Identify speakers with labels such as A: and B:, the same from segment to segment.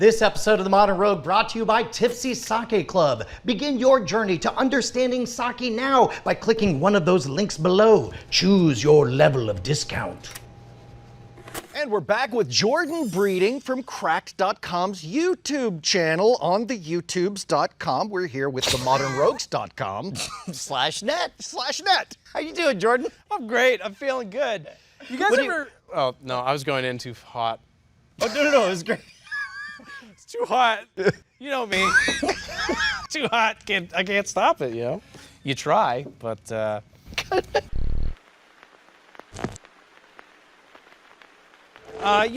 A: This episode of The Modern Rogue brought to you by Tipsy Sake Club. Begin your journey to understanding sake now by clicking one of those links below. Choose your level of discount.
B: And we're back with Jordan Breeding from Cracked.com's YouTube channel on the YouTubes.com. We're here with themodernrogues.com /net. How you doing, Jordan?
C: I'm great. I'm feeling good. You guys ever... Oh, no, I was going in too hot.
B: Oh, no, it was great.
C: It's too hot. You know me. Too hot. I can't stop it, you know? You try, but... You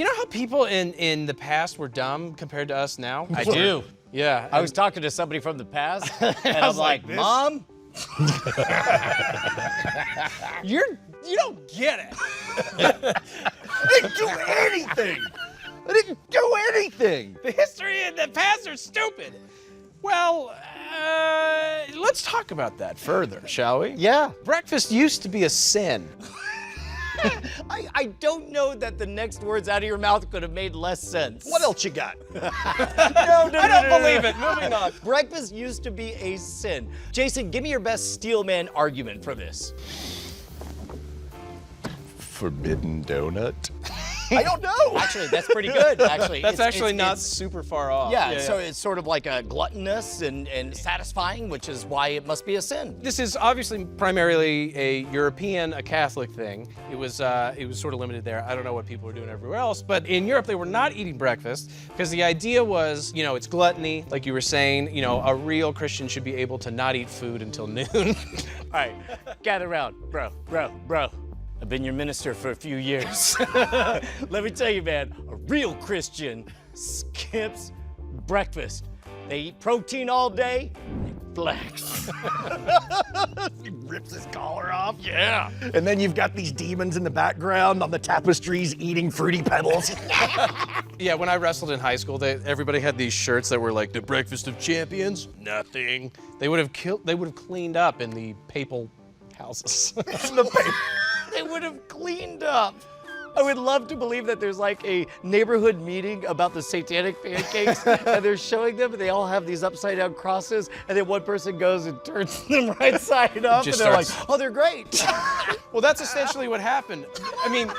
C: know how people in the past were dumb compared to us now?
D: I do.
C: Yeah.
D: I was talking to somebody from the past, and I was like, Mom?
C: You don't get it.
B: I didn't do anything. I didn't do anything.
C: The history and the past are stupid. Well, let's talk about that further, shall we?
B: Yeah.
C: Breakfast used to be a sin.
D: I don't know that the next words out of your mouth could have made less sense.
B: What else you got?
D: No,
C: I don't believe it. Moving on.
D: Breakfast used to be a sin. Jason, give me your best steelman argument for this.
B: Forbidden donut? I don't know.
D: Actually, that's pretty good, actually.
C: That's actually not super far off.
D: Yeah, so it's sort of like a gluttonous and satisfying, which is why it must be a sin.
C: This is obviously primarily a European, a Catholic thing. It was sort of limited there. I don't know what people were doing everywhere else, but in Europe they were not eating breakfast because the idea was, you know, it's gluttony, like you were saying. You know, a real Christian should be able to not eat food until noon.
D: All right, gather around, bro. I've been your minister for a few years. Let me tell you, man, a real Christian skips breakfast. They eat protein all day, they flex.
B: He rips his collar off.
D: Yeah.
B: And then you've got these demons in the background on the tapestries eating Fruity Pebbles.
C: Yeah, when I wrestled in high school, everybody had these shirts that were like the breakfast of champions. Nothing. They would have cleaned up in the papal houses.
D: They would have cleaned up. I would love to believe that there's like a neighborhood meeting about the satanic pancakes and they're showing them and they all have these upside down crosses and then one person goes and turns them right side up and they're like, oh, they're great.
C: Well, that's essentially what happened. I mean,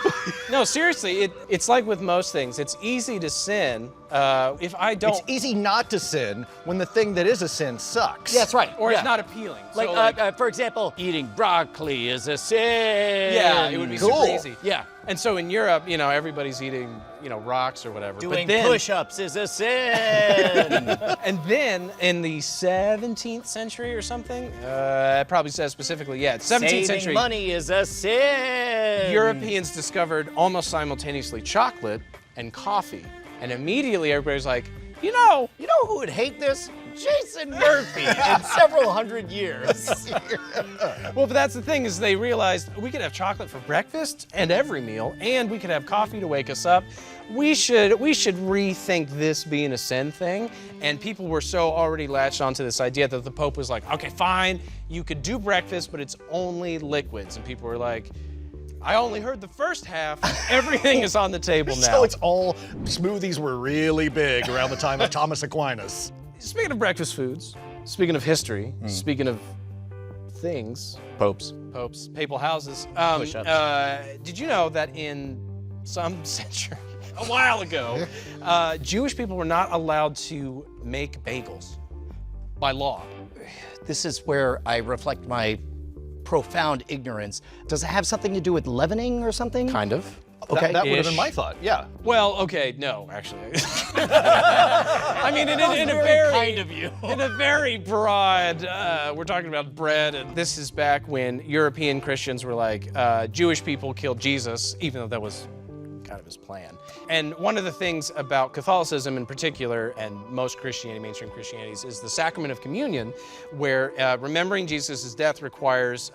C: no, seriously, it's like with most things. It's easy to sin if I don't...
B: It's easy not to sin when the thing that is a sin sucks.
D: Yeah, that's right.
C: Or
D: yeah.
C: it's not appealing.
D: Like,
C: So,
D: for example, eating broccoli is a sin.
C: yeah, it would be super easy.
D: Yeah.
C: And so in Europe, you know, everybody's eating, you know, rocks or whatever.
D: Doing
C: but then,
D: push-ups is a sin.
C: And then in the 17th century or something, it probably says specifically, yeah, 17th
D: Saving
C: century.
D: money is a sin.
C: Europeans discovered almost simultaneously chocolate and coffee. And immediately everybody's like, you know
D: who would hate this? Jason Murphy in several hundred years.
C: Well, but that's the thing is they realized we could have chocolate for breakfast and every meal, and we could have coffee to wake us up. We should rethink this being a sin thing. And people were so already latched onto this idea that the Pope was like, okay, fine, you could do breakfast, but it's only liquids. And people were like, I only heard the first half. Everything is on the table now.
B: So it's all, smoothies were really big around the time of Thomas Aquinas.
C: Speaking of breakfast foods, speaking of history, speaking of things,
B: Popes.
C: papal houses,
D: Push-ups.
C: did you know that in some century, a while ago, Jewish people were not allowed to make bagels by law?
D: This is where I reflect my profound ignorance. Does it have something to do with leavening or something?
C: Kind of.
D: Okay.
B: That would have been
C: Ish.
B: my thought, yeah.
C: Well, okay, no, actually. I mean, in a very
D: kind of you.
C: in a very broad, we're talking about bread, and this is back when European Christians were like, Jewish people killed Jesus, even though that was kind of his plan. And one of the things about Catholicism in particular, and most Christianity, mainstream Christianities, is the sacrament of communion, where remembering Jesus' death requires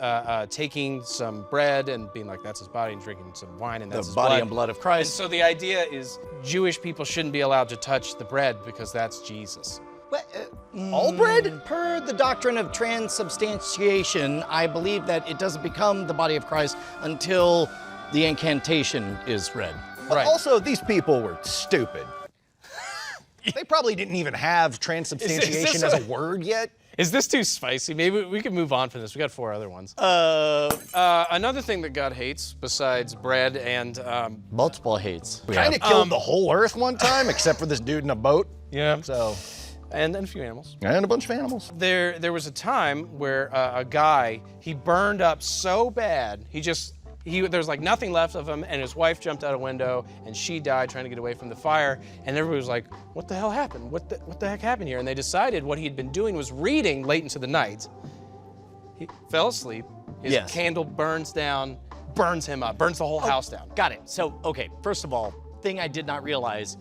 C: taking some bread and being like, that's his body, and drinking some wine, and that's his
D: The body
C: blood.
D: and blood of
C: And
D: Christ.
C: so the idea is Jewish people shouldn't be allowed to touch the bread because that's Jesus.
D: All bread? Per the doctrine of transubstantiation, I believe that it doesn't become the body of Christ until the incantation is read.
C: Right.
B: Also, these people were stupid. They probably didn't even have transubstantiation as a word yet.
C: Is this too spicy? Maybe we can move on from this. We got 4 other ones. Another thing that God hates, besides bread and
D: Multiple hates.
B: Kind of killed the whole earth one time, except for this dude in a boat.
C: yeah,
B: So,
C: and a few animals.
B: and a bunch of animals.
C: There was a time where a guy, he burned up so bad, there's like nothing left of him, and his wife jumped out a window, and she died trying to get away from the fire, and everybody was like, what the hell happened? What the heck happened here? And they decided what he had been doing was reading late into the night. He fell asleep, his candle burns down, burns him up, burns the whole house down.
D: Got it. So, okay, first of all, thing I did not realize,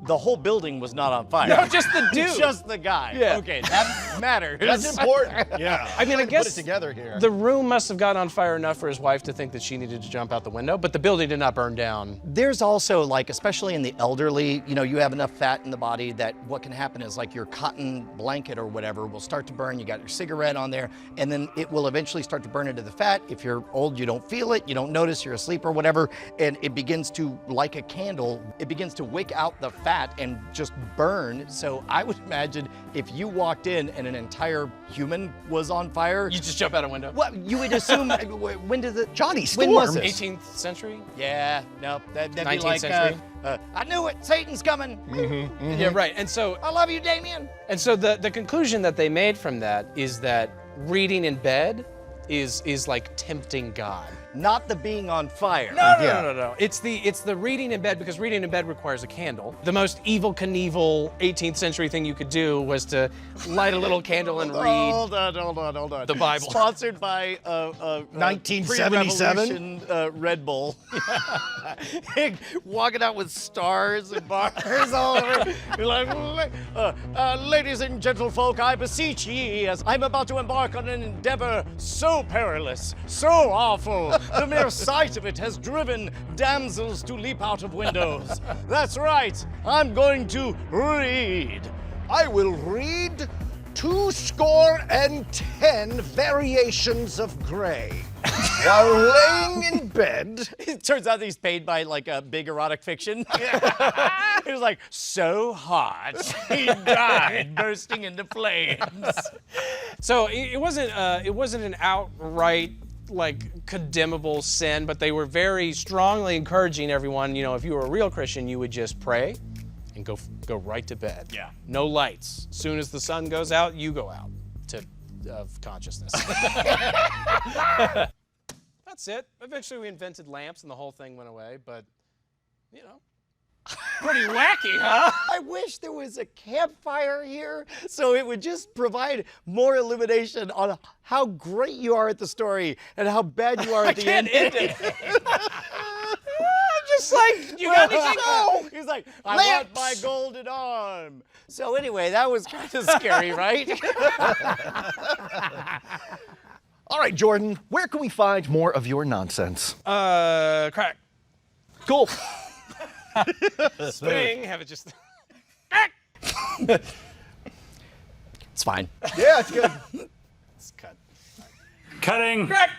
D: the whole building was not on fire.
C: No, just the dude.
D: Just the guy.
C: Yeah.
D: Okay, that matters.
B: That's important. Yeah.
C: I mean, I guess
B: put it together here.
C: the room must have gotten on fire enough for his wife to think that she needed to jump out the window, but the building did not burn down.
D: There's also, like, especially in the elderly, you know, you have enough fat in the body that what can happen is, like, your cotton blanket or whatever will start to burn. You got your cigarette on there, and then it will eventually start to burn into the fat. If you're old, you don't feel it, you don't notice, you're asleep or whatever, and it begins to, like a candle, it begins to wick out the fat and just burn. So I would imagine if you walked in and an entire human was on fire,
C: You just jump out a window.
D: what you would assume, when did the
B: Johnny
D: when was
B: Storm.
D: this?
C: 18th century?
D: Yeah, no, that'd be
C: 19th
D: like,
C: century?
D: I knew it, Satan's coming.
C: Yeah, right. And so
D: I love you, Damien.
C: the conclusion that they made from that is that reading in bed is like tempting God.
D: Not the being on fire.
C: No. It's the reading in bed, because reading in bed requires a candle. The most evil Knievel 18th century thing you could do was to light a little candle and read.
D: Hold on.
C: The Bible.
D: Sponsored by
B: 1977?
D: pre-revolution, Red Bull. Walking out with stars and bars all over. You're like, ladies and gentlefolk, I beseech ye, as I'm about to embark on an endeavor so perilous, so awful. The mere sight of it has driven damsels to leap out of windows. That's right. I'm going to read.
B: I will read 210 variations of gray while laying in bed.
D: It turns out he's paid by like a big erotic fiction. He was like, so hot, he died bursting into flames.
C: So it wasn't an outright like condemnable sin, but they were very strongly encouraging everyone, you know, if you were a real Christian, you would just pray and go right to bed.
D: Yeah.
C: No lights. As soon as the sun goes out, you go out of consciousness. That's it. Eventually we invented lamps and the whole thing went away, but you know, pretty wacky, huh?
D: I wish there was a campfire here so it would just provide more illumination on how great you are at the story and how bad you are at the end.
C: Just like, you got anything?
D: No! He's like, I want my golden arm. So anyway, that was kind of scary, right?
B: All right, Jordan, where can we find more of your nonsense?
C: Crack.
B: Cool.
C: Spring, have it just.
D: It's fine.
B: Yeah, it's good.
C: It's cut.
E: Cutting.
C: Crack.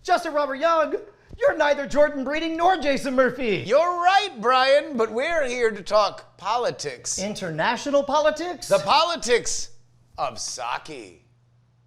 A: Justin Robert Young, you're neither Jordan Breeding nor Jason Murphy.
F: You're right, Brian, but we're here to talk politics.
A: International politics?
F: The politics of sake.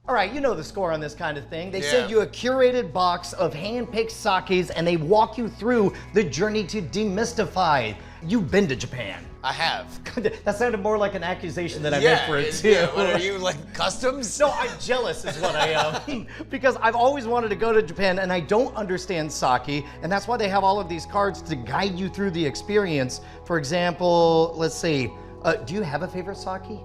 A: All right, you know the score on this kind of thing. They
F: Yeah.
A: send you a curated box of hand-picked sakes and they walk you through the journey to demystify. You've been to Japan.
F: I have.
A: That sounded more like an accusation than I meant for it too.
F: Yeah, what are you, like customs?
A: No, I'm jealous is what I am. Because I've always wanted to go to Japan and I don't understand sake, and that's why they have all of these cards to guide you through the experience. For example, let's see, do you have a favorite sake?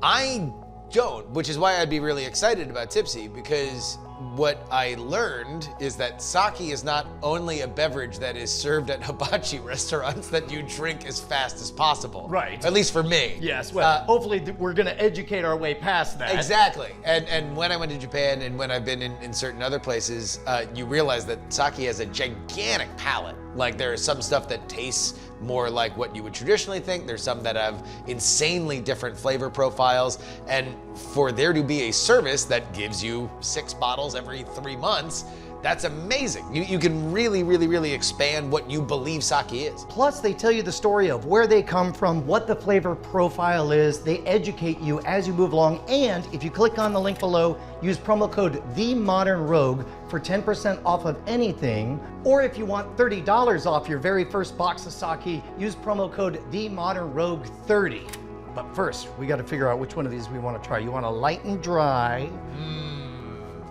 F: I don't, which is why I'd be really excited about Tipsy, because what I learned is that sake is not only a beverage that is served at hibachi restaurants that you drink as fast as possible.
A: Right.
F: At least for me.
A: Yes, well, hopefully we're gonna educate our way past that.
F: Exactly. And when I went to Japan and when I've been in certain other places, you realize that sake has a gigantic palate. Like there is some stuff that tastes more like what you would traditionally think. There's some that have insanely different flavor profiles. And for there to be a service that gives you 6 bottles every 3 months, That's amazing. You can really, really, really expand what you believe sake is.
A: Plus, they tell you the story of where they come from, what the flavor profile is. They educate you as you move along. And if you click on the link below, use promo code TheModernRogue for 10% off of anything. Or if you want $30 off your very first box of sake, use promo code TheModernRogue30. But first, we got to figure out which one of these we want to try. You want a light and dry?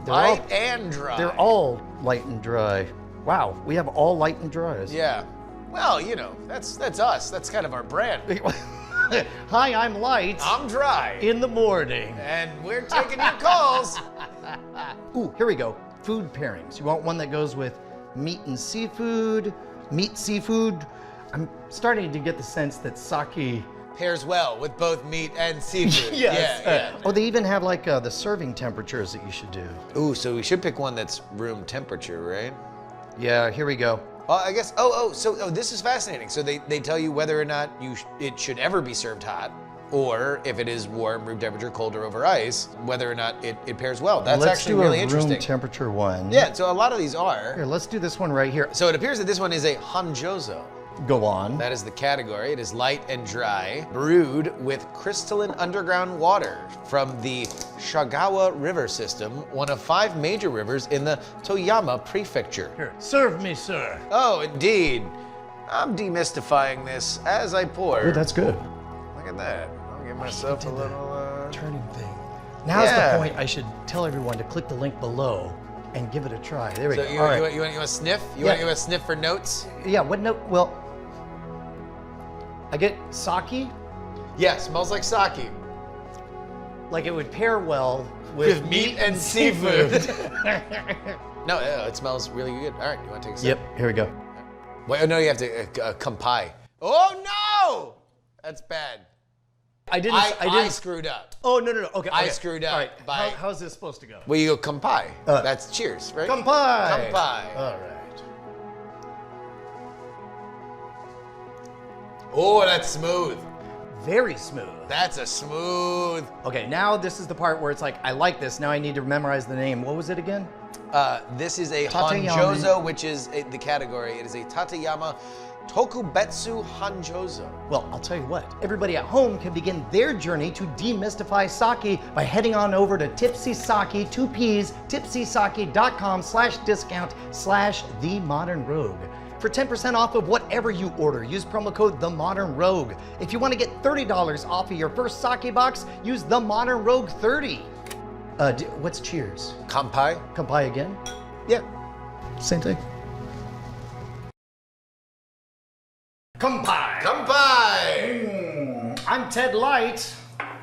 F: Light and dry.
A: They're all light and dry. Wow, we have all light and dries.
F: Yeah. Well, you know, that's us. That's kind of our brand.
A: Hi, I'm Light.
F: I'm dry.
A: In the morning.
F: And we're taking your calls.
A: Ooh, here we go. Food pairings. You want one that goes with meat and seafood, meat, seafood. I'm starting to get the sense that sake
F: Pairs well with both meat and seafood.
A: Yes.
F: Yeah.
A: Oh, they even have like the serving temperatures that you should do.
F: Ooh, so we should pick one that's room temperature, right?
A: Yeah, here we go.
F: I guess, so this is fascinating. So they tell you whether or not it should ever be served hot, or if it is warm, room temperature, cold, or over ice, whether or not it pairs well. That's actually really interesting.
A: Let's do a room temperature one.
F: Yeah, so a lot of these are.
A: Here, let's do this one right here.
F: So it appears that this one is a Hanjozo.
A: Go on.
F: That is the category. It is light and dry, brewed with crystalline underground water from the Shagawa River system, one of 5 major rivers in the Toyama Prefecture.
A: Here, serve me, sir.
F: Oh, indeed. I'm demystifying this as I pour.
A: Oh, that's good.
F: Look at that. I'll give myself a little
A: Turning thing. Now's
F: Yeah.
A: the point I should tell everyone to click the link below and give it a try. There we
F: So
A: go.
F: you
A: All
F: want
A: right.
F: to sniff? You
A: Yeah.
F: want to sniff for notes?
A: Yeah, what note? Well, I get sake.
F: Yeah, smells like sake.
A: Like it would pair well with
F: meat and seafood. No, it smells really good. All right, you want to take a sip?
A: Yep, here we go.
F: Wait, no, you have to kampai. Oh no! That's bad.
A: I didn't.
F: I screwed up.
A: Oh no. Okay.
F: I
A: okay.
F: screwed up
A: All right.
F: by-
A: How's this supposed to go?
F: Well, you go kampai. That's cheers, right?
A: Kampai.
F: Kampai.
A: All right.
F: Oh, that's smooth.
A: Very smooth.
F: That's a smooth.
A: Okay, now this is the part where it's like, I like this. Now I need to memorize the name. What was it again?
F: This is a
A: Tateyama.
F: Hanjozo, which is the category. It is a Tateyama Tokubetsu Hanjozo.
A: Well, I'll tell you what. Everybody at home can begin their journey to demystify sake by heading on over to Tipsy Sake, 2 P's, tipsysake.com/discount/TheModernRogue. For 10% off of whatever you order, use promo code TheModernRogue. If you want to get $30 off of your first sake box, use TheModernRogue30. What's cheers?
F: Kampai?
A: Kampai again?
F: Yeah.
A: Same thing. Kampai!
F: Kampai!
A: I'm Ted Light.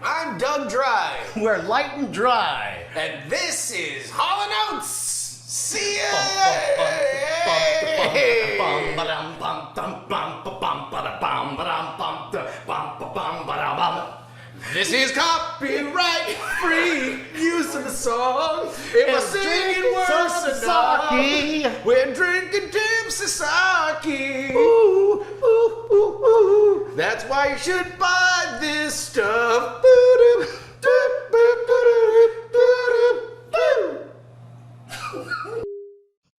F: I'm Doug Dry.
A: We're light and dry.
F: And this is Hall & Oates. See ya! This is copyright free use of the song. If I sing it worse enough, we're drinking tipsy sake.
A: Ooh, ooh, ooh, ooh.
F: That's why you should buy this stuff.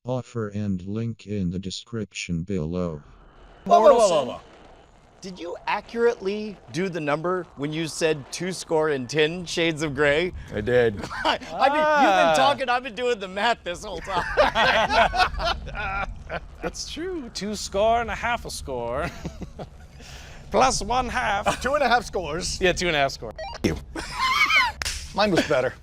G: Offer and link in the description below.
D: Whoa. Did you accurately do the number when you said 210 shades of gray?
C: I did.
D: You've been talking, I've been doing the math this whole time.
C: That's true. 2 score and a half a score. Plus 1/2.
B: 2.5 scores.
C: Yeah, 2.5 score.
B: Mine was better.